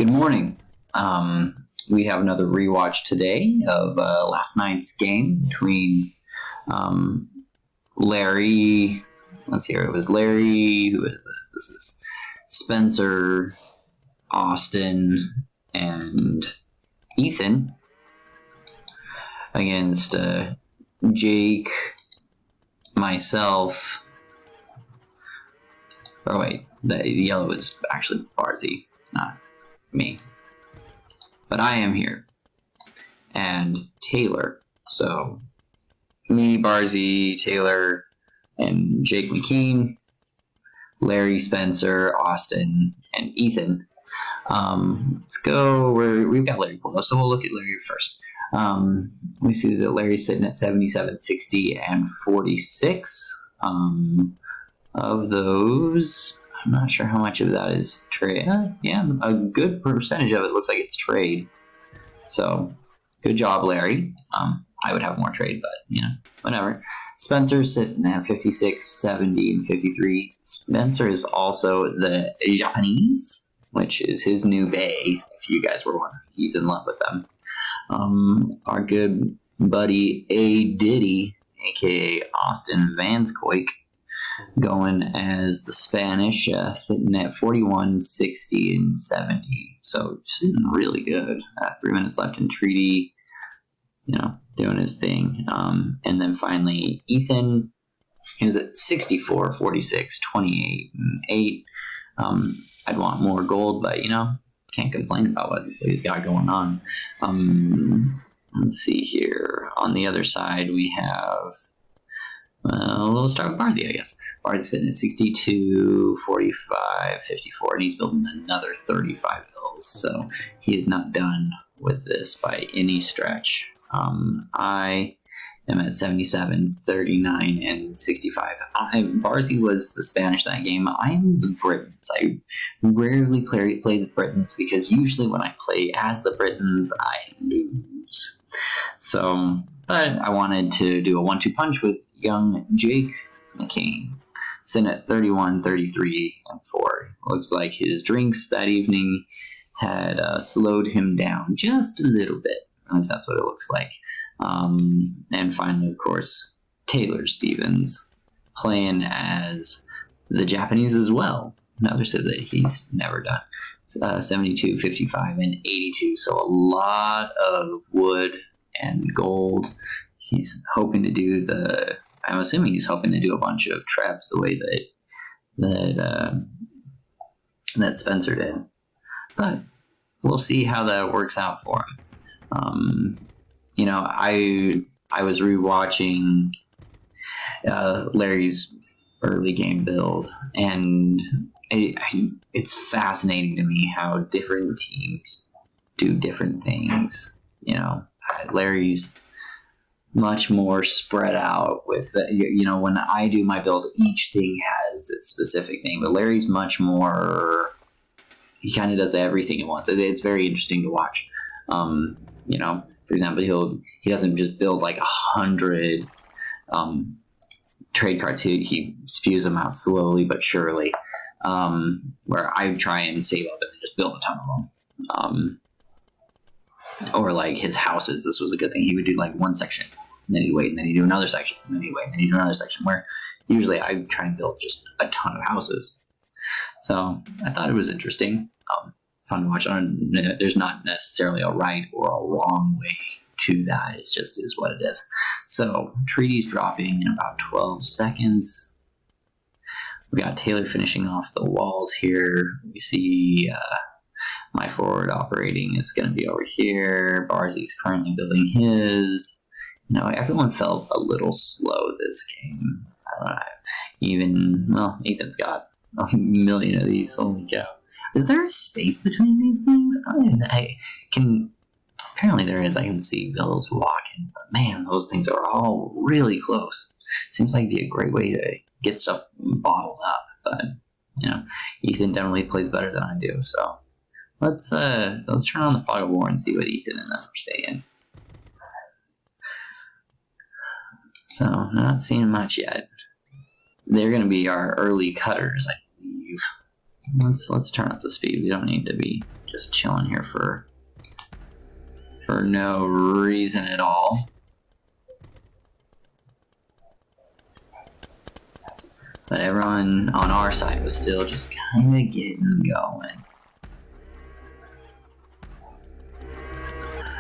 Good morning. We have another rewatch today of last night's game between Larry. Let's hear it was Larry. Who is this? This is Spencer, Austin, and Ethan against Jake, myself. Oh wait, the yellow is actually Barzy, not me. But I am here. And Taylor. So me, Barzy, Taylor, and Jake McKean, Larry, Spencer, Austin, and Ethan. Let's go. We've got Larry pulled up, so we'll look at Larry first. We see that Larry's sitting at 77, 60, and 46. Of those, I'm not sure how much of that is trade. Yeah, a good percentage of it looks like it's trade. So, good job, Larry. I would have more trade, but, whatever. Spencer's sitting at 56, 70, and 53. Spencer is also the Japanese, which is his new bae, if you guys were wondering. He's in love with them. Our good buddy A. Diddy, a.k.a. Austin Vanscoik, going as the Spanish, sitting at 41, 60, and 70. So sitting really good. 3 minutes left in treaty, doing his thing. And then finally, Ethan, he was at 64, 46, 28, and 8. I'd want more gold, but, can't complain about what he's got going on. Let's see here. On the other side, we have... Well, we'll start with Barzy, I guess. Barzy's sitting at 62, 45, 54, and he's building another 35 bills. So he is not done with this by any stretch. I am at 77, 39, and 65. Barzy was the Spanish that game. I'm the Britons. I rarely play the Britons because usually when I play as the Britons, I lose. So, but I wanted to do a 1-2 punch with young Jake McKean, sitting at 31, 33, and 4. Looks like his drinks that evening had slowed him down just a little bit. At least that's what it looks like. And finally, of course, Taylor Stevens playing as the Japanese as well. Another civ that he's never done. 72, 55, and 82. So a lot of wood and gold. He's hoping to do I'm assuming he's hoping to do a bunch of traps the way that Spencer did. But we'll see how that works out for him. I was rewatching Larry's early game build, and it's fascinating to me how different teams do different things. Larry's much more spread out with, when I do my build, each thing has its specific thing, but Larry's much more, he kind of does everything at once. It's very interesting to watch. For example, he doesn't just build like 100 trade cards. He spews them out slowly but surely, where I try and save up and just build a ton of them. Or like his houses, this was a good thing. He would do like one section, and then he'd wait, and then he'd do another section, and then he'd wait, and then he'd do another section, where usually I try and build just a ton of houses. So I thought it was interesting, fun to watch. There's not necessarily a right or a wrong way to that. It just is what it is. So treaty's dropping in about 12 seconds. We got Taylor finishing off the walls here. We see... my forward operating is going to be over here. Barzy's currently building his. Everyone felt a little slow this game. Ethan's got a million of these. Holy cow. Is there a space between these things? Apparently there is. I can see Bill's walking. But man, those things are all really close. Seems like it'd be a great way to get stuff bottled up. But, Ethan definitely plays better than I do, so... Let's turn on the fog of war and see what Ethan and them are saying. So, not seeing much yet. They're going to be our early cutters, I believe. Let's turn up the speed. We don't need to be just chilling here for no reason at all. But everyone on our side was still just kind of getting going.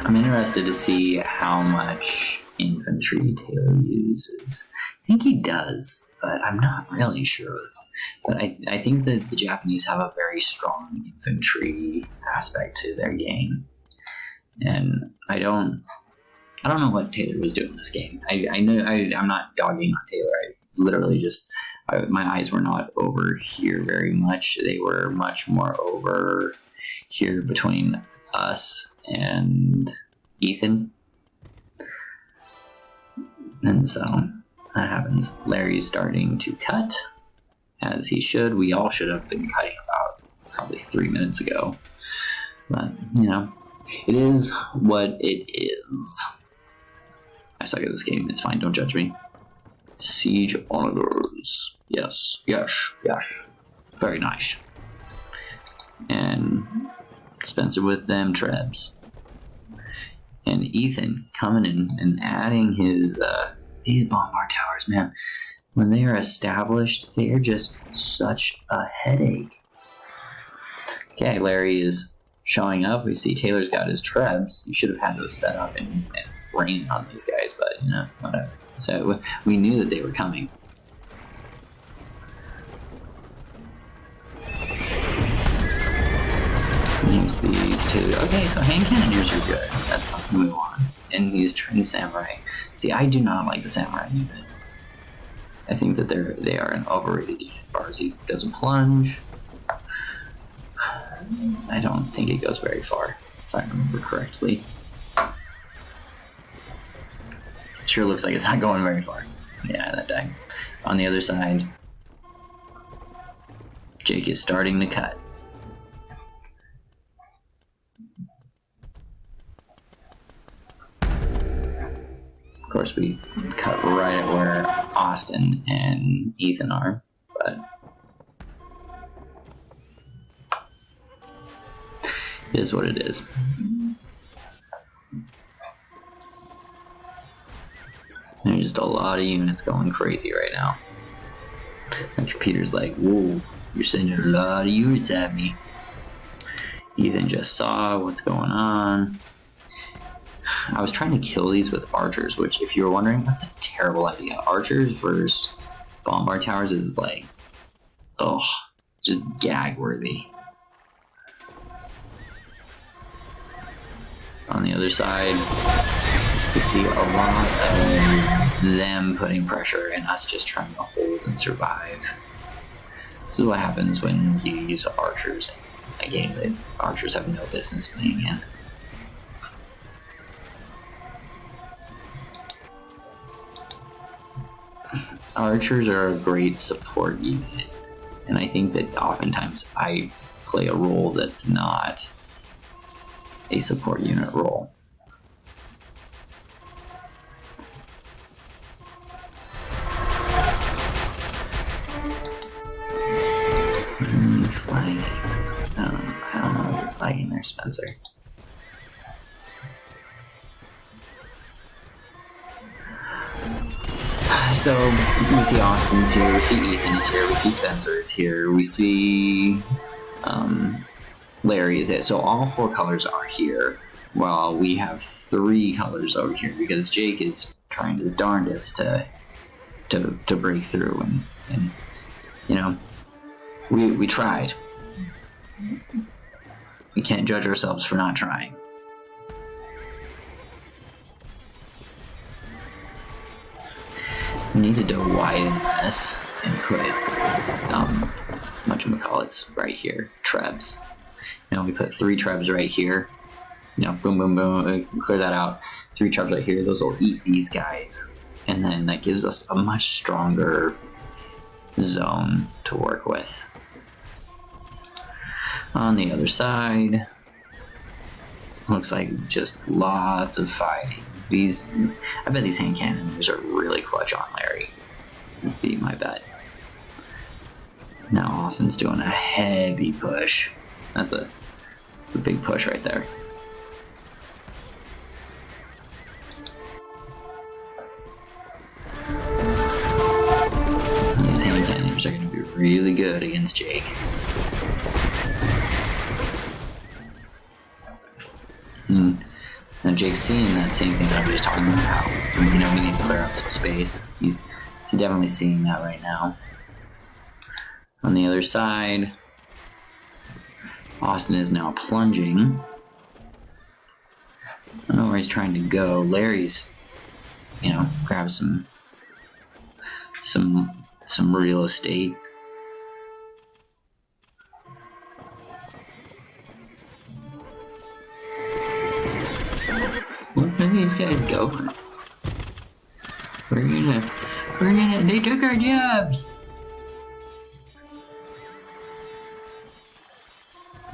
I'm interested to see how much infantry Taylor uses. I think he does, but I'm not really sure. But I think that the Japanese have a very strong infantry aspect to their game. And I don't know what Taylor was doing this game. I'm not dogging on Taylor. I literally just, my eyes were not over here very much. They were much more over here between us and Ethan. And so that happens. Larry's starting to cut, as he should. We all should have been cutting about probably 3 minutes ago. But, you know, it is what it is. I suck at this game. It's fine. Don't judge me. Siege onagers. Yes. Yes. Yes. Very nice. And Spencer with them trebs. And Ethan coming in and adding his, these bombard towers, man. When they are established, they are just such a headache. Okay, Larry is showing up. We see Taylor's got his trebs. You should have had those set up and rain on these guys, but, you know, whatever. So we knew that they were coming. Use these two. Okay, so hand cannoners are good. That's something we want. And he's turned samurai. See, I do not like the samurai unit. I think that they are an overrated unit. Barzy doesn't plunge. I don't think it goes very far, if I remember correctly. Sure looks like it's not going very far. Yeah, that died. On the other side, Jake is starting to cut. Of course, we cut right at where Austin and Ethan are, but it is what it is. There's just a lot of units going crazy right now. My computer's like, whoa, you're sending a lot of units at me. Ethan just saw what's going on. I was trying to kill these with archers, which, if you were wondering, that's a terrible idea. Archers versus bombard towers is like, ugh, just gag-worthy. On the other side, we see a lot of them putting pressure and us just trying to hold and survive. This is what happens when you use archers in a game that archers have no business being in. Archers are a great support unit, and I think that oftentimes I play a role that's not a support unit role. Flagging. I don't know if you're flagging there, Spencer. So we see Austin's here, we see Ethan is here, we see Spencer is here, we see Larry is here. So all 4 colors are here, while we have 3 colors over here because Jake is trying his darndest to break through, and you know, we tried. We can't judge ourselves for not trying. We needed to widen this and put whatchamacallits right here, trebs. You know, we put 3 trebs right here. You know, boom, boom, boom, clear that out. 3 trebs right here, those will eat these guys. And then that gives us a much stronger zone to work with. On the other side, looks like just lots of fighting. I bet these hand cannons are really clutch on Larry. Would be my bet. Now Austin's doing a heavy push. That's It's a big push right there. These hand cannons are going to be really good against Jake. Now Jake's seeing that same thing that I was just talking about. You know, we need to clear out some space. He's definitely seeing that right now. On the other side, Austin is now plunging. I don't know where he's trying to go. Larry's, you know, grab some real estate. Where do these guys go? They took our jobs!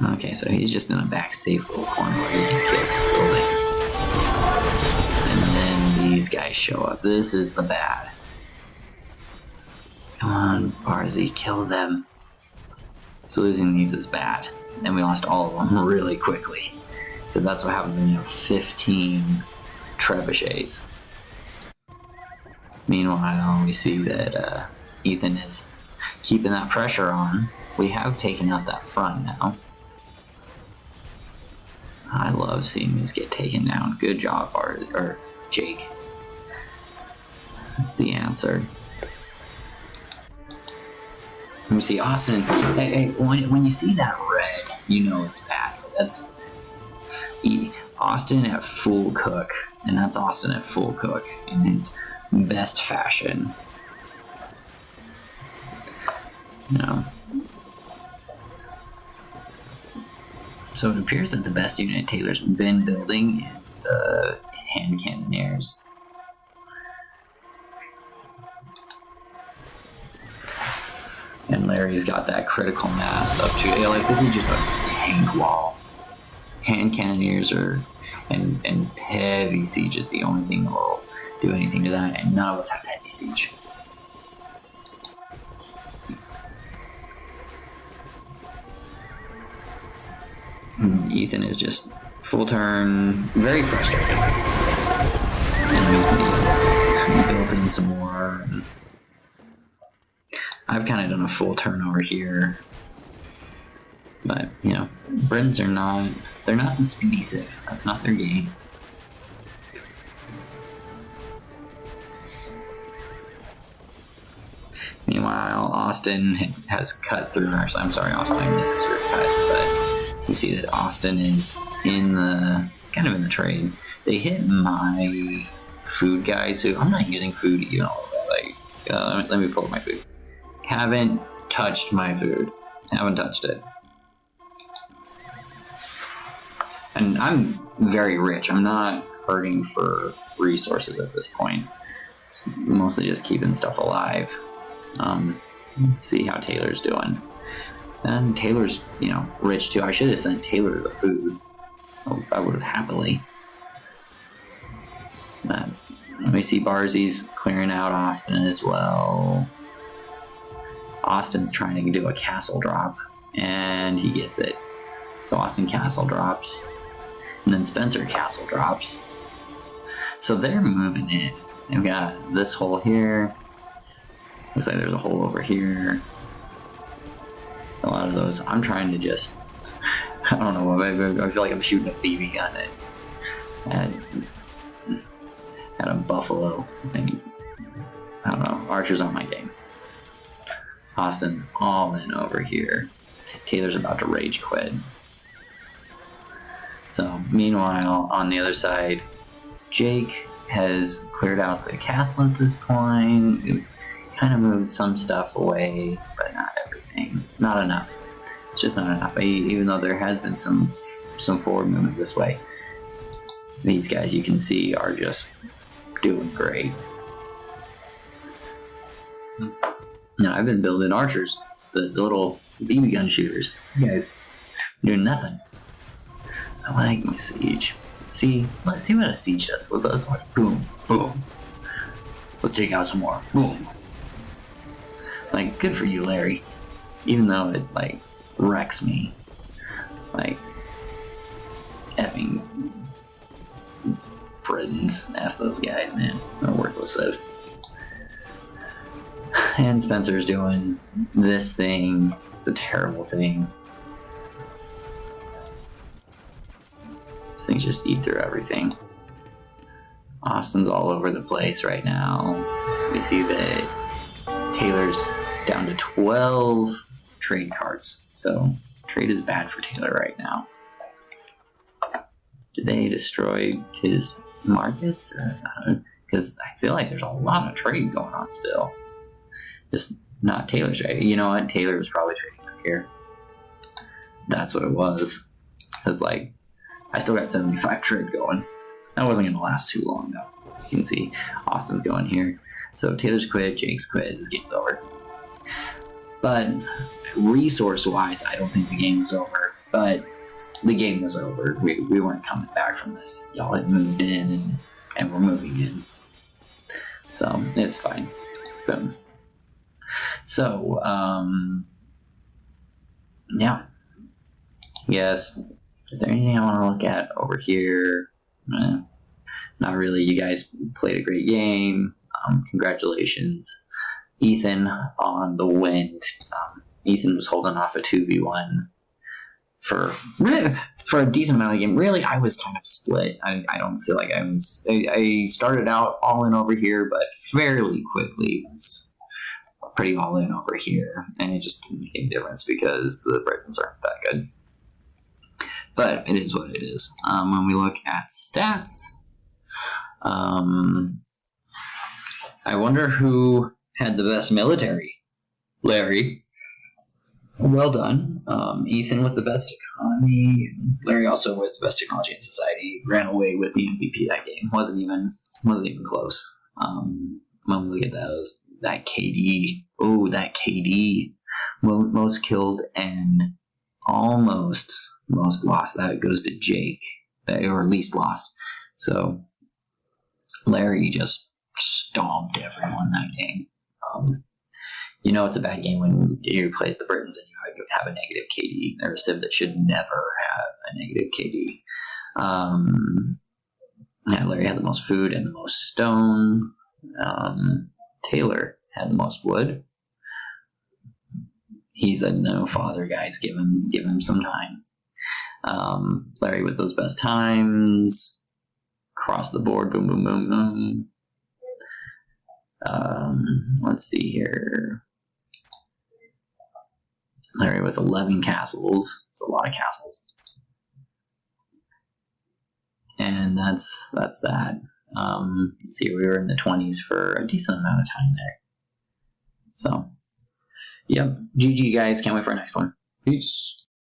Okay, so he's just in a back safe little corner where he can kill some buildings. And then these guys show up. This is the bad. Come on, Barzy, kill them. So losing these is bad. And we lost all of them really quickly. Because that's what happens when you have 15 trebuchets. Meanwhile, we see that Ethan is keeping that pressure on. We have taken out that front now. I love seeing these get taken down. Good job, Jake. That's the answer. And we see Austin. Hey, when you see that red, you know it's bad. That's Austin at full cook, and that's Austin at full cook in his best fashion. You know. So it appears that the best unit Taylor's been building is the hand cannoneers. And Larry's got that critical mass up to, like, this is just a tank wall. Hand cannoneers are, and heavy siege is the only thing that will do anything to that, and none of us have heavy siege. Ethan is just full turn, very frustrated. And he's built in some more. I've kind of done a full turn over here. But, you know, Britons are not, they're not the speedy civ. That's not their game. Meanwhile, Austin has cut through. Actually, I'm sorry, Austin, I missed your cut, but you see that Austin is in the, kind of in the trade. They hit my food guys, who, I'm not using food, you know, like, let me pull up my food. Haven't touched my food. Haven't touched it. And I'm very rich. I'm not hurting for resources at this point. It's mostly just keeping stuff alive. Let's see how Taylor's doing. And Taylor's, you know, rich too. I should have sent Taylor the food. I would have happily. But we see Barzy's clearing out Austin as well. Austin's trying to do a castle drop, and he gets it. So Austin castle drops, and then Spencer castle drops. So they're moving in. They've got this hole here. Looks like there's a hole over here. A lot of those. I'm trying to just, I don't know, I feel like I'm shooting a BB gun at a buffalo. And I don't know, Archer's on my game. Austin's all in over here. Taylor's about to rage quit. So, meanwhile, on the other side, Jake has cleared out the castle at this point. It kind of moved some stuff away, but not everything. Not enough. It's just not enough. Even though there has been some forward movement this way, these guys, you can see, are just doing great. Now, I've been building archers, the little BB gun shooters. These guys doing nothing. I like my siege. Let's see what a siege does. Let's watch. Boom, boom. Let's take out some more. Boom. Like, good for you, Larry. Even though it, like, wrecks me. Like, Britons. F those guys, man. They're worthless. And Spencer's doing this thing. It's a terrible thing. These things just eat through everything. Austin's all over the place right now. We see that Taylor's down to 12 trade cards. So trade is bad for Taylor right now. Did they destroy his markets? Because I feel like there's a lot of trade going on still. Just not Taylor's trade. You know what? Taylor was probably trading up here. That's what it was. Because, like, I still got 75 trade going. That wasn't going to last too long, though. You can see Austin's going here. So Taylor's quit, Jake's quit, this game's over. But resource-wise, I don't think the game was over. But the game was over. We weren't coming back from this. Y'all had moved in, and we're moving in. So, it's fine. Boom. So, yeah. Yes. Is there anything I want to look at over here? Not really. You guys played a great game. Congratulations. Ethan on the win. Ethan was holding off a 2v1 for a decent amount of the game. Really, I was kind of split. I don't feel like I started out all in over here, but fairly quickly was pretty all in over here, and it just didn't make any difference because the Britons aren't that good. But it is what it is. When we look at stats, I wonder who had the best military. Larry. Well done. Ethan with the best economy. Larry also with the best technology in society. Ran away with the MVP that game. Wasn't even close. When we look at those, that KD. Oh, that KD. Most killed and almost most lost. That goes to Jake, or least lost. So Larry just stomped everyone that game. You know it's a bad game when you plays the Britons and you have a negative KD. They're a civ that should never have a negative KD. Yeah, Larry had the most food and the most stone. Taylor had the most wood. He's a no father, guys. Give him some time. Larry with those best times. Across the board, boom, boom, boom, boom. Let's see here. Larry with 11 castles. It's a lot of castles. And that's that. Let's see, we were in the 20s for a decent amount of time there. So, yep. GG, guys. Can't wait for our next one. Peace.